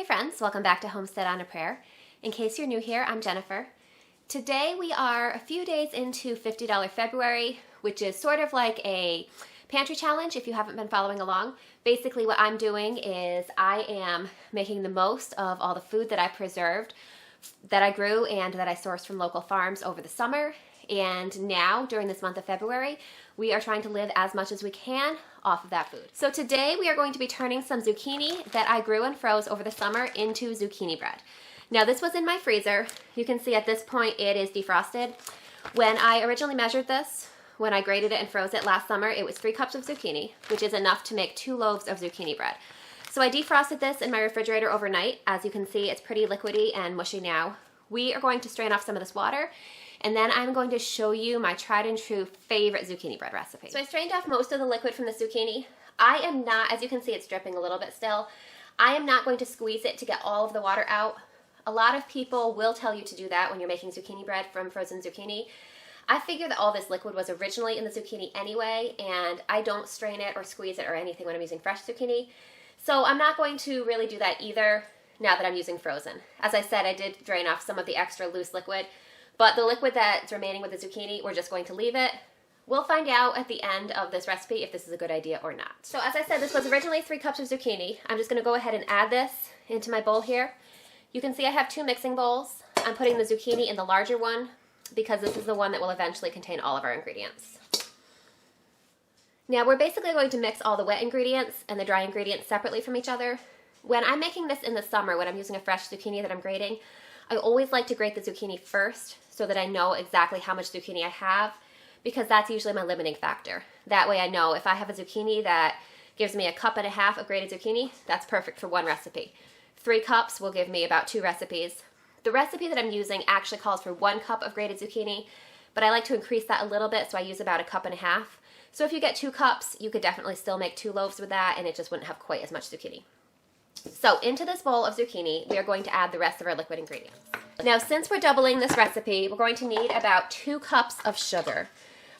Hey friends, welcome back to Homestead on a Prayer. In case you're new here, I'm Jennifer. Today we are a few days into $50 February, which is sort of like a pantry challenge if you haven't been following along. Basically what I'm doing is I am making the most of all the food that I preserved, that I grew and that I sourced from local farms over the summer. And now, during this month of February, we are trying to live as much as we can off of that food. So today we are going to be turning some zucchini that I grew and froze over the summer into zucchini bread. Now this was in my freezer. You can see at this point it is defrosted. When I originally measured this, when I grated it and froze it last summer, it was 3 cups of zucchini, which is enough to make 2 loaves of zucchini bread. So I defrosted this in my refrigerator overnight. As you can see, it's pretty liquidy and mushy now. We are going to strain off some of this water, and then I'm going to show you my tried and true favorite zucchini bread recipe. So I strained off most of the liquid from the zucchini. I am not, as you can see, it's dripping a little bit still. I am not going to squeeze it to get all of the water out. A lot of people will tell you to do that when you're making zucchini bread from frozen zucchini. I figure that all this liquid was originally in the zucchini anyway, and I don't strain it or squeeze it or anything when I'm using fresh zucchini. So I'm not going to really do that either now that I'm using frozen. As I said, I did drain off some of the extra loose liquid, but the liquid that's remaining with the zucchini, we're just going to leave it. We'll find out at the end of this recipe if this is a good idea or not. So as I said, this was originally 3 cups of zucchini. I'm just going to go ahead and add this into my bowl here. You can see I have 2 mixing bowls. I'm putting the zucchini in the larger one because this is the one that will eventually contain all of our ingredients. Now we're basically going to mix all the wet ingredients and the dry ingredients separately from each other. When I'm making this in the summer, when I'm using a fresh zucchini that I'm grating, I always like to grate the zucchini first so that I know exactly how much zucchini I have, because that's usually my limiting factor. That way I know if I have a zucchini that gives me 1.5 cups of grated zucchini, that's perfect for 1 recipe. 3 cups will give me about 2 recipes. The recipe that I'm using actually calls for 1 cup of grated zucchini, but I like to increase that a little bit, so I use about 1.5 cups. So if you get 2 cups, you could definitely still make 2 loaves with that, and it just wouldn't have quite as much zucchini. So into this bowl of zucchini, we are going to add the rest of our liquid ingredients. Now, since we're doubling this recipe, we're going to need about 2 cups of sugar.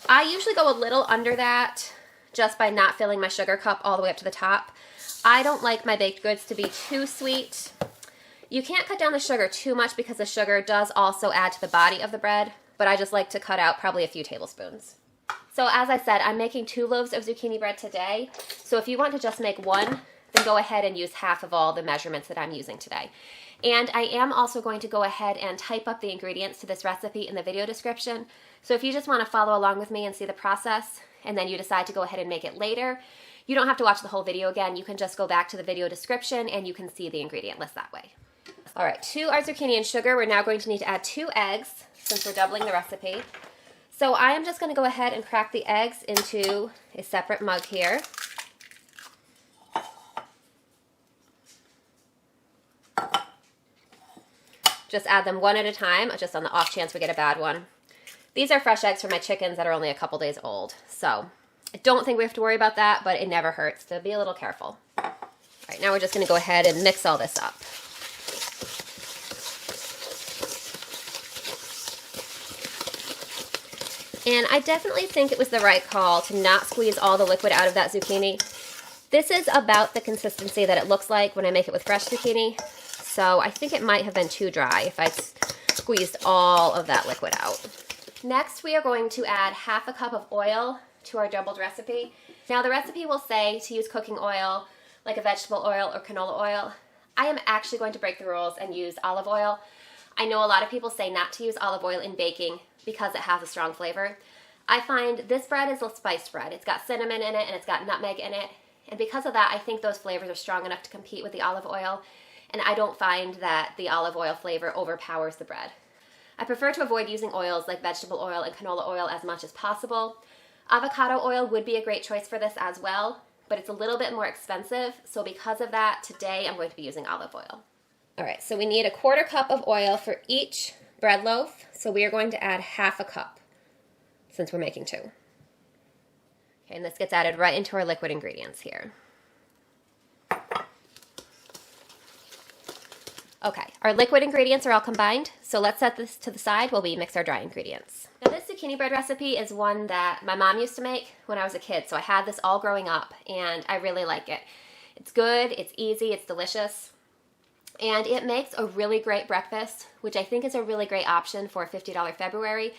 I usually go a little under that just by not filling my sugar cup all the way up to the top. I don't like my baked goods to be too sweet. You can't cut down the sugar too much because the sugar does also add to the body of the bread, but I just like to cut out probably a few tablespoons. So as I said, I'm making 2 loaves of zucchini bread today. So if you want to just make 1, then go ahead and use half of all the measurements that I'm using today. And I am also going to go ahead and type up the ingredients to this recipe in the video description. So if you just want to follow along with me and see the process, and then you decide to go ahead and make it later, you don't have to watch the whole video again. You can just go back to the video description and you can see the ingredient list that way. All right, to our zucchini and sugar, we're now going to need to add 2 eggs since we're doubling the recipe. So I am just going to go ahead and crack the eggs into a separate mug here. Just add them 1 at a time, just on the off chance we get a bad one. These are fresh eggs from my chickens that are only a couple days old. So I don't think we have to worry about that, but it never hurts to be a little careful. All right, now we're just going to go ahead and mix all this up. And I definitely think it was the right call to not squeeze all the liquid out of that zucchini. This is about the consistency that it looks like when I make it with fresh zucchini. So I think it might have been too dry if I squeezed all of that liquid out. Next, we are going to add 1/2 cup of oil to our doubled recipe. Now the recipe will say to use cooking oil, like a vegetable oil or canola oil. I am actually going to break the rules and use olive oil. I know a lot of people say not to use olive oil in baking because it has a strong flavor. I find this bread is a spiced bread. It's got cinnamon in it and it's got nutmeg in it. And because of that, I think those flavors are strong enough to compete with the olive oil. And I don't find that the olive oil flavor overpowers the bread. I prefer to avoid using oils like vegetable oil and canola oil as much as possible. Avocado oil would be a great choice for this as well, but it's a little bit more expensive. So because of that, today I'm going to be using olive oil. All right, so we need 1/4 cup of oil for each bread loaf. So we are going to add 1/2 cup since we're making 2. Okay, and this gets added right into our liquid ingredients here. Okay, our liquid ingredients are all combined, so let's set this to the side while we mix our dry ingredients. Now this zucchini bread recipe is one that my mom used to make when I was a kid, so I had this all growing up, and I really like it. It's good, it's easy, it's delicious. And it makes a really great breakfast, which I think is a really great option for $50 February,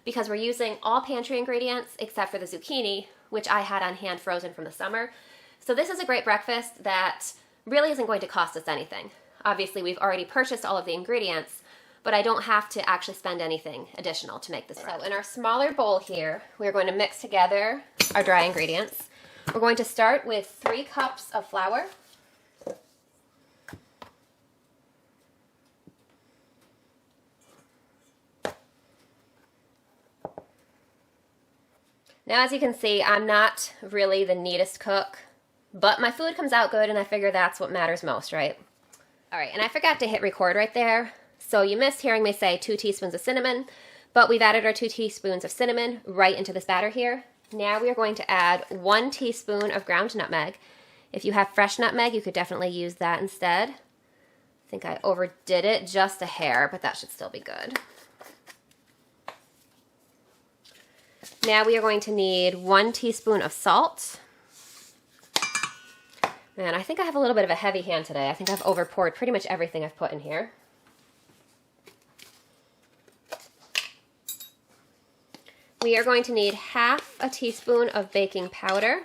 because we're using all pantry ingredients except for the zucchini, which I had on hand frozen from the summer. So this is a great breakfast that really isn't going to cost us anything. Obviously, we've already purchased all of the ingredients, but I don't have to actually spend anything additional to make this bread. So in our smaller bowl here, we're going to mix together our dry ingredients. We're going to start with 3 cups of flour. Now, as you can see, I'm not really the neatest cook, but my food comes out good, and I figure that's what matters most, right? All right, and I forgot to hit record right there, so you missed hearing me say 2 teaspoons of cinnamon, but we've added our 2 teaspoons of cinnamon right into this batter here. Now we are going to add 1 teaspoon of ground nutmeg. If you have fresh nutmeg, you could definitely use that instead. I think I overdid it just a hair, but that should still be good. Now we are going to need 1 teaspoon of salt. Man, I think I have a little bit of a heavy hand today. I think I've over poured pretty much everything I've put in here. We are going to need half a teaspoon of baking powder,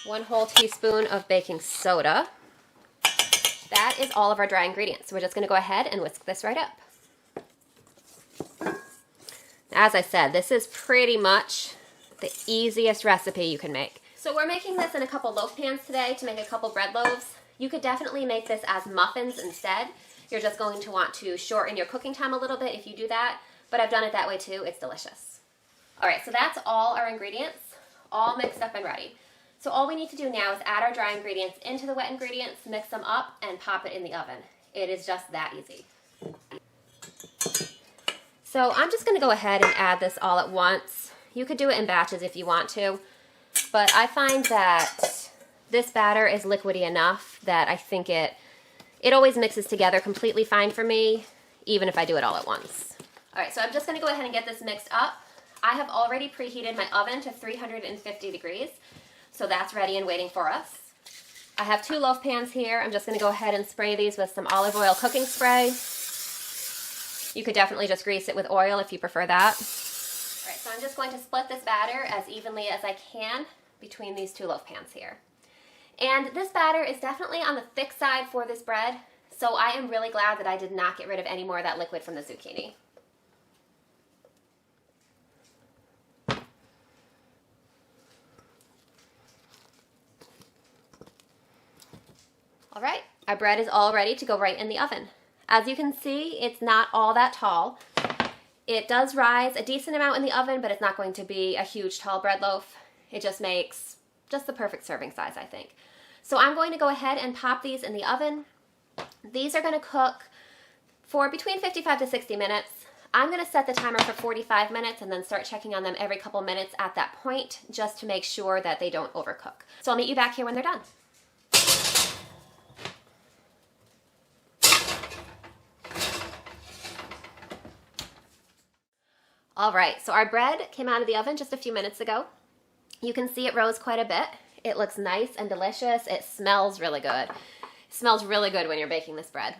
1 whole teaspoon of baking soda. That is all of our dry ingredients. So we're just going to go ahead and whisk this right up. As I said, this is pretty much the easiest recipe you can make. So we're making this in a couple loaf pans today to make a couple bread loaves. You could definitely make this as muffins instead. You're just going to want to shorten your cooking time a little bit if you do that, but I've done it that way too. It's delicious. All right, so that's all our ingredients, all mixed up and ready. So all we need to do now is add our dry ingredients into the wet ingredients, mix them up, and pop it in the oven. It is just that easy. So I'm just going to go ahead and add this all at once. You could do it in batches if you want to, but I find that this batter is liquidy enough that I think it always mixes together completely fine for me, even if I do it all at once. All right, so I'm just going to go ahead and get this mixed up. I have already preheated my oven to 350 degrees, so that's ready and waiting for us. I have 2 loaf pans here. I'm just going to go ahead and spray these with some olive oil cooking spray. You could definitely just grease it with oil if you prefer that. All right, so I'm just going to split this batter as evenly as I can between these 2 loaf pans here. And this batter is definitely on the thick side for this bread, so I am really glad that I did not get rid of any more of that liquid from the zucchini. All right, our bread is all ready to go right in the oven. As you can see, it's not all that tall. It does rise a decent amount in the oven, but it's not going to be a huge tall bread loaf. It just makes just the perfect serving size, I think. So I'm going to go ahead and pop these in the oven. These are going to cook for between 55 to 60 minutes. I'm going to set the timer for 45 minutes and then start checking on them every couple minutes at that point, just to make sure that they don't overcook. So I'll meet you back here when they're done. All right, so our bread came out of the oven just a few minutes ago. You can see it rose quite a bit. It looks nice and delicious. It smells really good. It smells really good when you're baking this bread.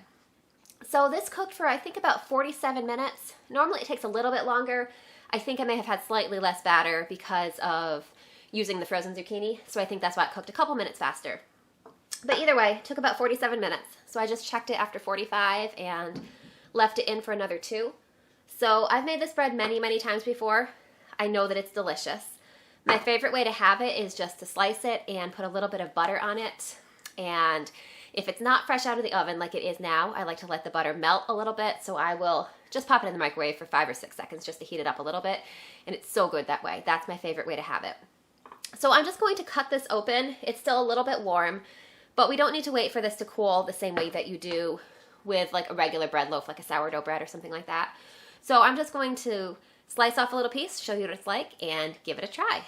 So this cooked for, I think, about 47 minutes. Normally it takes a little bit longer. I think I may have had slightly less batter because of using the frozen zucchini, so I think that's why it cooked a couple minutes faster. But either way, it took about 47 minutes. So I just checked it after 45 and left it in for another 2. So I've made this bread many, many times before. I know that it's delicious. My favorite way to have it is just to slice it and put a little bit of butter on it. And if it's not fresh out of the oven like it is now, I like to let the butter melt a little bit. So I will just pop it in the microwave for 5 or 6 seconds just to heat it up a little bit. And it's so good that way. That's my favorite way to have it. So I'm just going to cut this open. It's still a little bit warm, but we don't need to wait for this to cool the same way that you do with like a regular bread loaf, like a sourdough bread or something like that. So I'm just going to slice off a little piece, show you what it's like, and give it a try.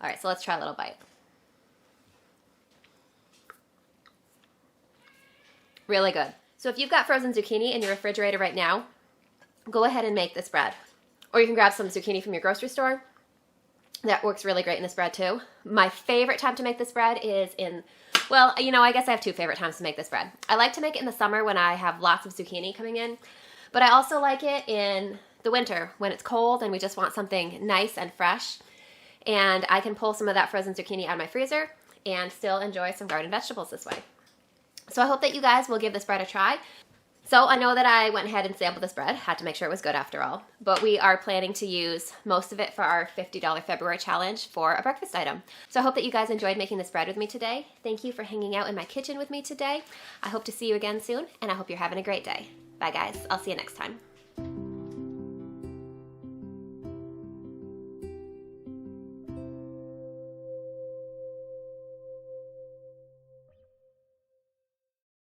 All right, so let's try a little bite. Really good. So if you've got frozen zucchini in your refrigerator right now, go ahead and make this bread. Or you can grab some zucchini from your grocery store. That works really great in this bread too. My favorite time to make this bread is in, well, you know, I guess I have two favorite times to make this bread. I like to make it in the summer when I have lots of zucchini coming in, but I also like it in the winter when it's cold and we just want something nice and fresh. And I can pull some of that frozen zucchini out of my freezer and still enjoy some garden vegetables this way. So I hope that you guys will give this bread a try. So I know that I went ahead and sampled this bread, had to make sure it was good after all, but we are planning to use most of it for our $50 February challenge for a breakfast item. So I hope that you guys enjoyed making this bread with me today. Thank you for hanging out in my kitchen with me today. I hope to see you again soon, and I hope you're having a great day. Bye guys, I'll see you next time.